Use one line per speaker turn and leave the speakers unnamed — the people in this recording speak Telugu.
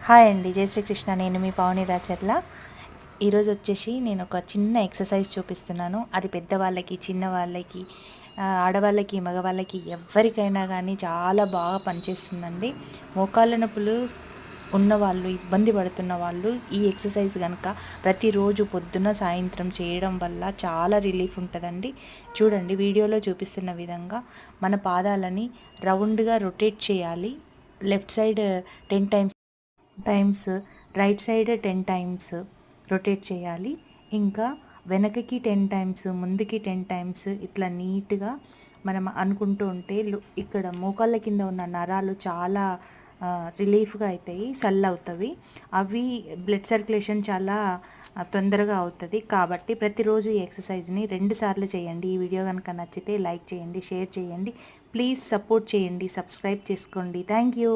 హాయ్ అండి, జై శ్రీకృష్ణ. నేను మీ పావని రాచర్ల. ఈరోజు వచ్చేసి నేను ఒక చిన్న ఎక్సర్సైజ్ చూపిస్తున్నాను. అది పెద్దవాళ్ళకి, చిన్నవాళ్ళకి, ఆడవాళ్ళకి, మగవాళ్ళకి ఎవరికైనా కానీ చాలా బాగా పనిచేస్తుందండి. మోకాళ్ళ నొప్పులు ఉన్నవాళ్ళు, ఇబ్బంది పడుతున్న వాళ్ళు ఈ ఎక్సర్సైజ్ కనుక ప్రతిరోజు పొద్దున్న సాయంత్రం చేయడం వల్ల చాలా రిలీఫ్ ఉంటుందండి. చూడండి, వీడియోలో చూపిస్తున్న విధంగా మన పాదాలని రౌండ్గా రొటేట్ చేయాలి. Left side 10 times, right side 10 times rotate చేయాలి. ఇంకా వెనకకి 10 టైమ్స్, ముందుకి 10 టైమ్స్ ఇట్లా నీట్గా మనం అనుకుంటూ ఉంటే ఇక్కడ మోకాళ్ళ కింద ఉన్న నరాలు చాలా రిలీఫ్గా అవుతాయి, సల్ అవుతాయి. అవి బ్లడ్ సర్క్యులేషన్ చాలా తొందరగా అవుతుంది. కాబట్టి ప్రతిరోజు ఈ ఎక్సర్సైజ్ని 2 సార్లు చేయండి. ఈ వీడియో కనుక నచ్చితే లైక్ చేయండి, షేర్ చేయండి, ప్లీజ్ సపోర్ట్ చేయండి, సబ్స్క్రైబ్ చేసుకోండి. Thank you.